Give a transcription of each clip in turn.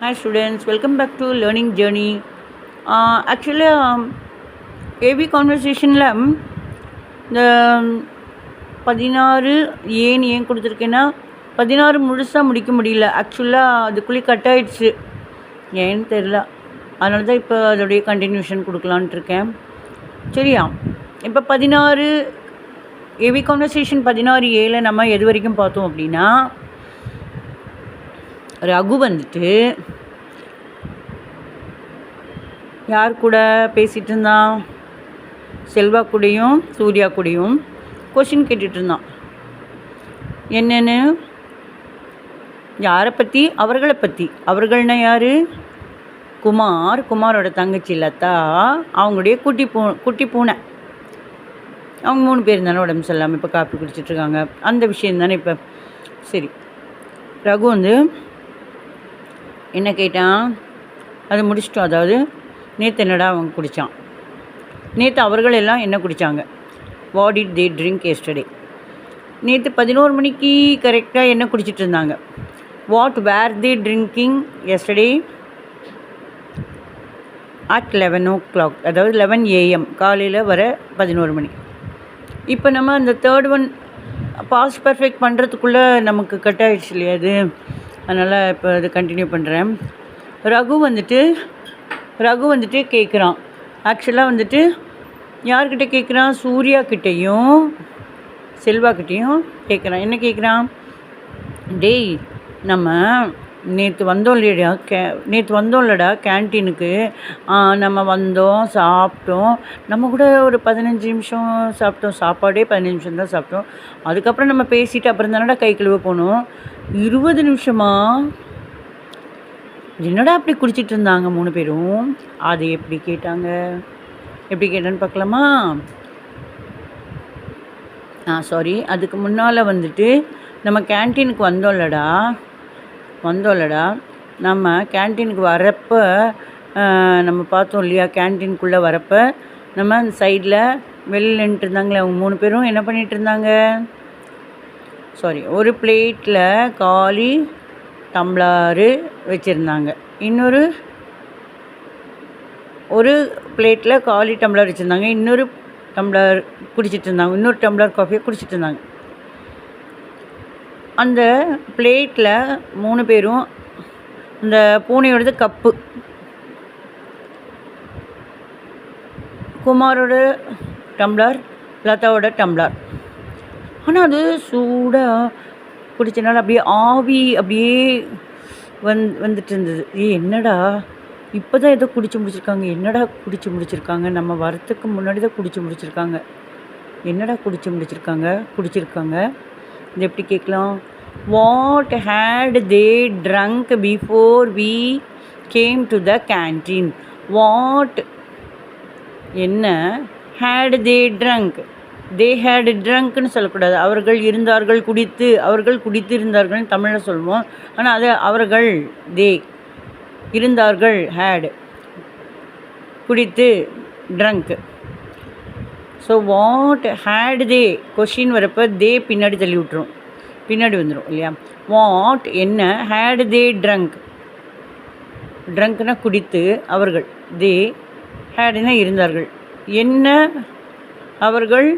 Hi students, welcome back to Learning Journey. Actually, AV conversationல இந்த 16 ஏன் கொடுத்துருக்கேன்னா 16 முழுசாக முடிக்க முடியல. ஆக்சுவலாக அதுக்குள்ளே கட் ஆகிடுச்சு, ஏன்னு தெரில. அதனால தான் இப்போ அதோடைய கண்டினியூஷன் கொடுக்கலான்ட்டு இருக்கேன். சரியா? இப்போ 16 ஏவி கான்வர்சேஷன் 16A நம்ம எது வரைக்கும் பார்த்தோம் அப்படின்னா, ரகு வந்துட்டு யார் கூட பேசிகிட்டு இருந்தான்? செல்வா கூடயும் சூர்யா கூடயும் கொஷின் கேட்டுட்டு இருந்தான். என்னென்னு? யாரை பற்றி? அவர்களை பற்றி. அவர்கள்னா யார்? குமாரோட தங்கச்சி லதா, அவங்களுடைய குட்டி பூனை. அவங்க 3 பேர் தானே உடம்பு சரியில்லாமல் இப்போ காப்பி குடிச்சிட்ருக்காங்க. அந்த விஷயம் தானே இப்போ. சரி, ரகு வந்து என்ன கேட்டான்? அதை முடிச்சிட்டோம். அதாவது நேற்று என்னடா அவங்க குடித்தான், நேற்று அவர்கள் எல்லாம் என்ன குடித்தாங்க, what did they drink yesterday. நேற்று 11 மணிக்கு கரெக்டாக என்ன குடிச்சிட்டு இருந்தாங்க? What were they drinking yesterday at 11 o'clock, அதாவது 11 AM, காலையில் வர 11 மணி. இப்போ நம்ம அந்த தேர்ட் ஒன் பாஸ்ட் பர்ஃபெக்ட் பண்ணுறதுக்குள்ளே நமக்கு கட் ஆகிடுச்சு இல்லையா அது. அதனால் இப்போ அது கண்டினியூ பண்ணுறேன். ரகு வந்துட்டு கேட்குறான். ஆக்சுவலாக வந்துட்டு யார்கிட்ட கேட்குறான்? சூர்யாக்கிட்டேயும் செல்வாக்கிட்டேயும் கேட்குறான். என்ன கேட்குறான்? டேய், நம்ம நேற்று வந்தோம்லடா கேன்டீனுக்கு. நம்ம வந்தோம், சாப்பிட்டோம். நம்ம கூட ஒரு 15 நிமிஷம் சாப்பிட்டோம். சாப்பாடே 15 நிமிஷம் தான் சாப்பிட்டோம். அதுக்கப்புறம் நம்ம பேசிட்டு அப்புறம் தானடா கை கழுவ போனோம். 20 நிமிஷமா என்னடா அப்படி குடிச்சிட்டு இருந்தாங்க 3 பேரும். அது எப்படி கேட்டான்னு பார்க்கலாமா? சாரி, அதுக்கு முன்னால் வந்துட்டு நம்ம கேன்டீனுக்கு வந்தோம்லடா. நம்ம கேன்டீனுக்கு வரப்போ நம்ம பார்த்தோம் இல்லையா, கேன்டீனுக்குள்ளே வரப்போ நம்ம அந்த சைடில் வெளியில் நின்றுட்டு இருந்தாங்களே அவங்க 3 பேரும் என்ன பண்ணிகிட்டு இருந்தாங்க? சாரி, ஒரு பிளேட்டில் காலி டம்ளரு வச்சுருந்தாங்க, ஒரு பிளேட்டில் காலி டம்ளர் வச்சுருந்தாங்க, இன்னொரு டம்ளர் குடிச்சிட்டு இருந்தாங்க, இன்னொரு டம்ளர் காஃபியை குடிச்சிட்டு இருந்தாங்க. அந்த பிளேட்டில் 3 பேரும் இந்த பூனையோடது கப்பு, குமாரோட டம்ளர், லதாவோட டம்ளர். ஆனால் அது சூடாக குடித்தனால அப்படியே ஆவி அப்படியே வந்துட்டு இருந்தது. என்னடா இப்போ தான் ஏதோ குடிச்சு முடிச்சிருக்காங்க, நம்ம வரத்துக்கு முன்னாடி தான் குடிச்சு முடிச்சிருக்காங்க. என்னடா குடிச்சிருக்காங்க. இது எப்படி கேட்கலாம்? What had they drunk before we came to the canteen. What என்ன? Had they drunk. They had ட்ரங்க்னு சொல்லக்கூடாது. அவர்கள் குடித்து இருந்தார்கள்னு தமிழில் சொல்லுவோம். ஆனால் அது அவர்கள், தே இருந்தார்கள், ஹேட் குடித்து, drunk. So what had they, question வரப்போ தே பின்னாடி தள்ளி விட்டுரும், பின்னாடி வந்துடும் இல்லையா. வாட் என்ன? Had they trunk. ட்ரங்க்னா குடித்து, அவர்கள், தே ஹேடுனா இருந்தார்கள். என்ன? அவர்கள்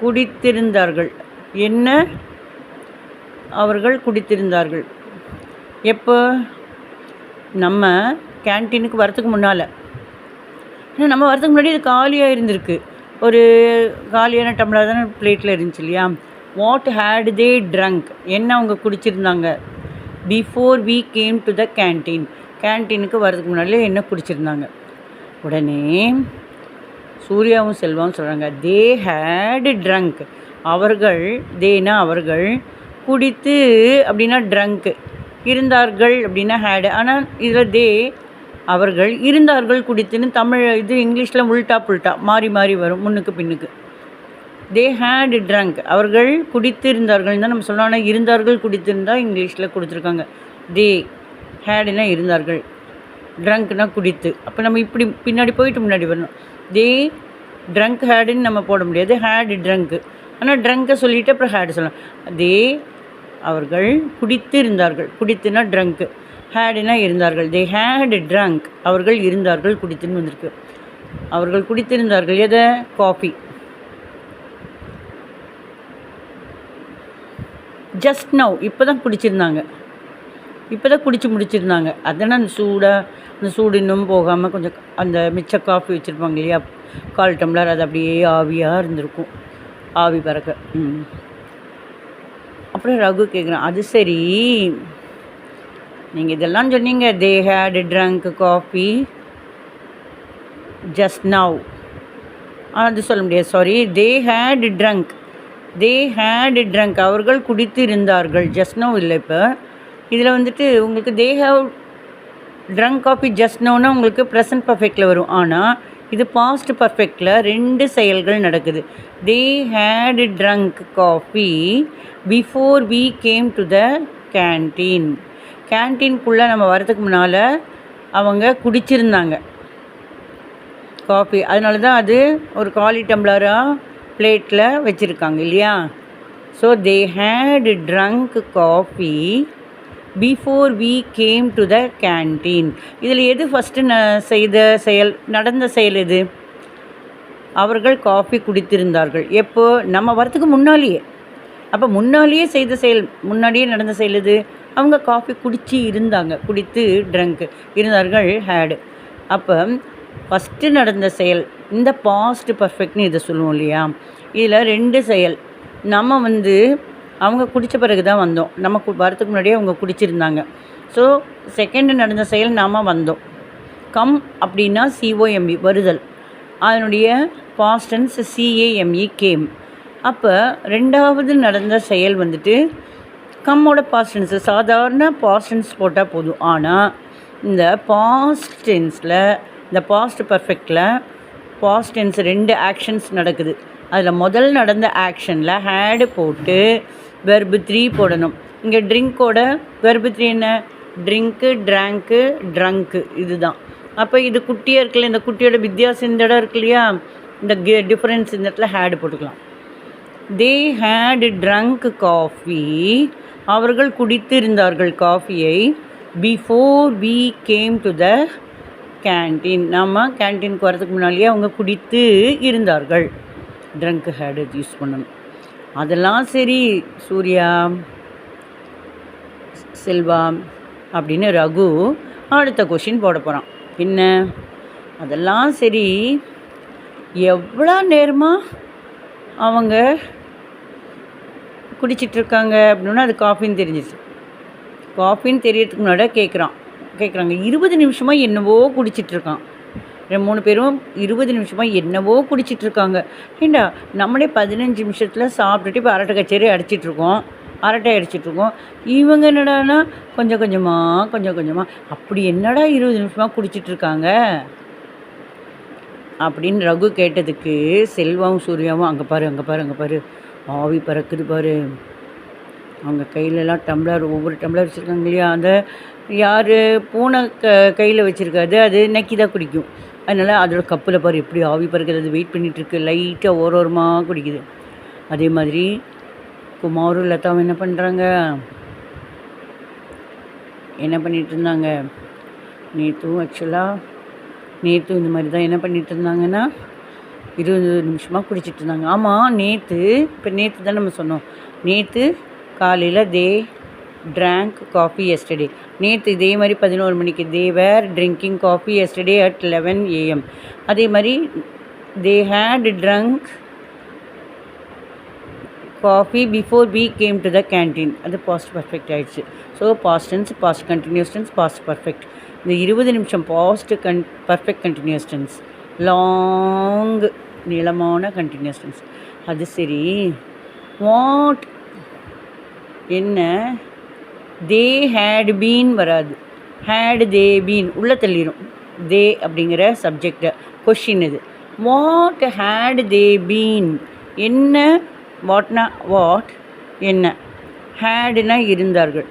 குடித்திருந்தார்கள். என்ன? அவர்கள் குடித்திருந்தார்கள். எப்போ? நம்ம கேன்டீனுக்கு வரத்துக்கு முன்னால். ஏன்னா நம்ம வரத்துக்கு முன்னாடி இது காலியாக இருந்திருக்கு. ஒரு காலியான டம்ளர் தானே பிளேட்டில் இருந்துச்சு இல்லையா. வாட் ஹேட் தே ட்ரங்க், என்ன அவங்க குடிச்சிருந்தாங்க? Before we came to the canteen, கேன்டீனுக்கு வரதுக்கு முன்னாடியே என்ன குடிச்சிருந்தாங்க. உடனே சூர்யாவும் செல்வாவும் சொல்கிறாங்க, தே ஹேட் ட்ரங்க். அவர்கள், தேனா அவர்கள், குடித்து அப்படின்னா ட்ரங்க்கு, இருந்தார்கள் அப்படின்னா ஹேடு. ஆனால் இதில் தே அவர்கள் இருந்தார்கள் குடித்துன்னு தமிழ், இது இங்கிலீஷில் உல்ட்டா மாறி வரும், முன்னுக்கு பின்னுக்கு. தே ஹேட் ட்ரங்க், அவர்கள் குடித்து இருந்தார்கள் தான் நம்ம சொல்லணும். ஆனால் இருந்தார்கள் குடித்திருந்தால் இங்கிலீஷில் கொடுத்துருக்காங்க. தே ஹேடுனா இருந்தார்கள், ட்ரங்க்னா குடித்து. அப்போ நம்ம இப்படி பின்னாடி போயிட்டு முன்னாடி வரணும். தே ட்ரங்க் ஹேடுன்னு நம்ம போட முடியாது, ஹேடு ட்ரங்க்கு. ஆனால் ட்ரங்கை சொல்லிவிட்டு அப்புறம் ஹேடு சொல்லலாம். தே அவர்கள் குடித்து இருந்தார்கள், குடித்துனா ட்ரங்க்கு. ஹேடுனா இருந்தார்கள். தே ஹேட் ட்ரங்க், அவர்கள் இருந்தார்கள், குடித்துன்னு வந்திருக்கு. அவர்கள் குடித்திருந்தார்கள் எதை? காஃபி. ஜஸ்ட் நவ், இப்போ தான் குடிச்சிருந்தாங்க, இப்போ தான் குடித்து முடிச்சிருந்தாங்க. அதனால் அந்த சூடு இன்னும் போகாமல் கொஞ்சம் அந்த மிச்ச காஃபி வச்சுருப்பாங்க இல்லையா, 1/4 டம்ளர், அது அப்படியே ஆவியாக இருந்திருக்கும், ஆவி பறக்க. அப்புறம் ரகு கேட்குறான், அது சரி நீங்கள் இதெல்லாம் சொன்னீங்க, they had drunk coffee just now, அது சொல்ல முடியாது, சாரி, தே ஹேட் ட்ரங்க், அவர்கள் குடித்து இருந்தார்கள், ஜஸ்ட் நவ் இல்லை. இப்போ இதில் வந்துட்டு உங்களுக்கு they have drunk coffee just நவ்னா உங்களுக்கு ப்ரெசன்ட் பர்ஃபெக்டில் வரும். ஆனால் இது பாஸ்ட் பர்ஃபெக்டில் 2 செயல்கள் நடக்குது. They had drunk coffee before we came to the canteen. கேன்டீனுக்குள்ளே நம்ம வரதுக்கு முன்னால் அவங்க குடிச்சிருந்தாங்க காஃபி. அதனால தான் அது ஒரு காலி டம்ளராக பிளேட்டில் வச்சுருக்காங்க இல்லையா. So they had drunk coffee before we came to the canteen. இதில் எது ஃபஸ்ட்டு நடந்த செயல் எது? அவர்கள் காஃபி குடித்திருந்தார்கள். எப்போ? நம்ம வரத்துக்கு முன்னாலேயே. அப்போ முன்னாலேயே செய்த செயல், முன்னாடியே நடந்த செயல் எது? அவங்க காஃபி குடித்து ட்ரங்க் இருந்தார்கள், ஹேடு. அப்போ ஃபஸ்ட்டு நடந்த செயல் இந்த பாஸ்ட் பர்ஃபெக்ட்னு இதை சொல்லுவோம் இல்லையா. இதில் 2 செயல். நம்ம அவங்க குடித்த பிறகு தான் வந்தோம், நம்ம வரத்துக்கு முன்னாடியே அவங்க குடிச்சிருந்தாங்க. ஸோ செகண்டு நடந்த செயல் நாம் வந்தோம். கம் அப்படின்னா COME, வருதல், அதனுடைய பாஸ்ட் டென்ஸ் CAME, கேம். அப்போ 2வது நடந்த செயல் கம்மோட பாஸ்ட் டென்ஸ், சாதாரண பாஸ்ட் டென்ஸ் போட்டால் போதும். ஆனால் இந்த பாஸ்ட் டென்ஸில், இந்த பாஸ்ட் பர்ஃபெக்டில் பாஸ்ட் டென்ஸ் 2 ஆக்ஷன்ஸ் நடக்குது. அதில் முதல் நடந்த ஆக்ஷனில் ஹேடு போட்டு வெர்பு 3 போடணும். இங்கே ட்ரிங்க்கோட வெர்பு 3 என்ன? ட்ரிங்க்கு, ட்ராங்க்கு, ட்ரங்க்கு, இதுதான். அப்போ இது குட்டியாக இருக்குல்ல, இந்த குட்டியோட வித்தியாசம் இந்த இடம் இருக்கு இல்லையா, இந்த டிஃப்ரென்ஸ் இந்த இடத்துல ஹேடு போட்டுக்கலாம். தே ஹேட் ட்ரங்க் காஃபி, அவர்கள் குடித்திருந்தார்கள் காஃபியை, before we came to the canteen, நம்ம கேன்டீனுக்கு வரதுக்கு முன்னாலேயே அவங்க குடித்து இருந்தார்கள். ட்ரங்க் ஹேடு யூஸ் பண்ணணும். அதெல்லாம் சரி சூர்யா, செல்வா அப்படின்னு ரகு அடுத்த கொஷின் போட போகிறான். என்ன? அதெல்லாம் சரி, எவ்வளோ நேரமாக அவங்க குடிச்சிட்ருக்காங்க அப்படின்னா அது காஃபின்னு தெரிஞ்சிச்சு. காஃபின்னு தெரியறதுக்கு முன்னாடி கேட்குறாங்க 20 நிமிஷமாக என்னவோ குடிச்சிட்ருக்கான். 3 பேரும் 20 நிமிஷமாக என்னவோ குடிச்சிட்ருக்காங்க. ஏண்டா நம்மளே 15 நிமிஷத்தில் சாப்பிட்டுட்டு இப்போ அரட்டை கச்சேரி அடிச்சிட்ருக்கோம். இவங்க என்னடானா கொஞ்சம் கொஞ்சமாக அப்படி என்னடா 20 நிமிஷமாக குடிச்சிட்ருக்காங்க அப்படின்னு ரகு கேட்டதுக்கு செல்வாவும் சூர்யாவும் அங்கே பாரு ஆவி பறக்குது பாரு, அவங்க கையிலலாம் டம்ளர், ஒவ்வொரு டம்ளர் வச்சுருக்காங்க இல்லையா, அந்த யார் பூனை கையில் வச்சுருக்காது, அது நக்கி தான் குடிக்கும். அதனால் அதோட கப்பில் பாரு எப்படி ஆவி பறக்குது, அது வெயிட் பண்ணிகிட்ருக்கு, லைட்டாக ஓரமாக குடிக்குது. அதே மாதிரி குமாரும் லதாவும் என்ன பண்ணிகிட்டு இருந்தாங்க நேற்றும் இந்த மாதிரி தான் என்ன பண்ணிகிட்டு இருந்தாங்கன்னா 20 நிமிஷமாக குடிச்சிட்டு இருந்தாங்க. ஆமாம், நேற்று தான் நம்ம சொன்னோம், நேற்று காலையில் தே ட்ராங்க் காஃபி எஸ்டர்டே. நேற்று இதே மாதிரி 11 மணிக்கு they were drinking coffee yesterday at 11 AM. அதே மாதிரி they had drunk coffee before we came to the canteen. அது பாஸ்ட் பர்ஃபெக்ட் ஆகிடுச்சு. So past tense, past continuous tense, past perfect. இந்த 20 நிமிஷம் past perfect continuous tense, long நீளமான continuous tense. அது சரி, what என்ன? தே ஹேட் பீன் வராது, had they been உள்ளே தள்ளிடும். தே அப்படிங்கிற சப்ஜெக்டை கொஷின் இது. வாட் ஹேட் தே பீன், என்ன? வாட்னா வாட், என்ன? ஹேடுனா இருந்தார்கள்,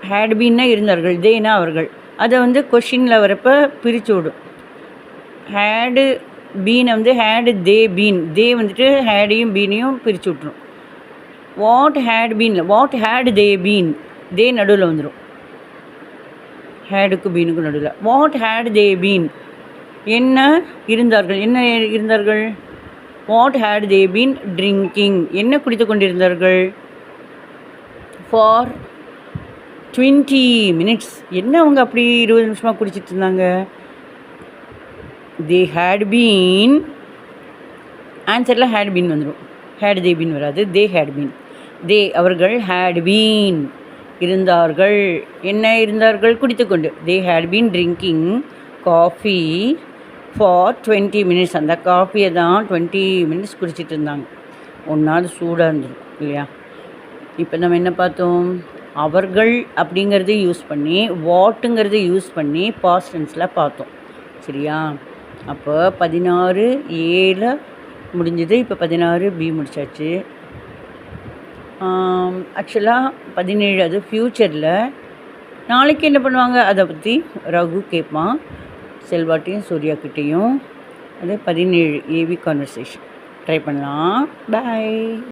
ஹேட் பீன்னா இருந்தார்கள், தேனா அவர்கள். அதை கொஷினில் வரப்போ பிரித்து விடும். ஹேடு பீனை ஹேடு தே பீன், தே ஹேடையும் பீனையும் பிரித்து விட்ரும். What had been, what had they been, they நடுவில் வந்துடும். ஹேடுக்கு பீனுக்கு நடுவில். What had they been? என்ன இருந்தார்கள்? என்ன இருந்தார்கள்? What had they been drinking? என்ன குடித்து கொண்டிருந்தார்கள்? For 20 minutes. என்ன அவங்க அப்படி 20 நிமிஷமாக குடிச்சிட்டு இருந்தாங்க? They had been. ஆன்சரில் ஹேட் பீன் வந்துடும், ஹேட் தே பீன் வராது. They had been. தே அவர்கள், ஹேட் பீன் இருந்தார்கள். என்ன இருந்தார்கள்? குடித்துக்கொண்டு. They had been drinking coffee for 20 minutes. அந்த காஃபியை தான் 20 minutes குடிச்சிட்டு இருந்தாங்க. ஒன்றாவது சூடாக இருந்திருக்கும் இல்லையா? இப்போ நம்ம என்ன பார்த்தோம்? அவர்கள் அப்படிங்கிறத யூஸ் பண்ணி, வாட்டுங்கிறத யூஸ் பண்ணி பாஸ்ட் டென்ஸில் பார்த்தோம். சரியா? அப்போ 16A முடிஞ்சது. இப்போ 16B முடிச்சாச்சு. ஆக்சுவலாக 17 அது ஃப்யூச்சரில். நாளைக்கு என்ன பண்ணுவாங்க அதை பற்றி ரகு கேட்பான், செல்வாட்டையும் சூர்யாக்கிட்டேயும். அது 17 ஏவி கான்வர்சேஷன் ட்ரை பண்ணலாம். பாய்.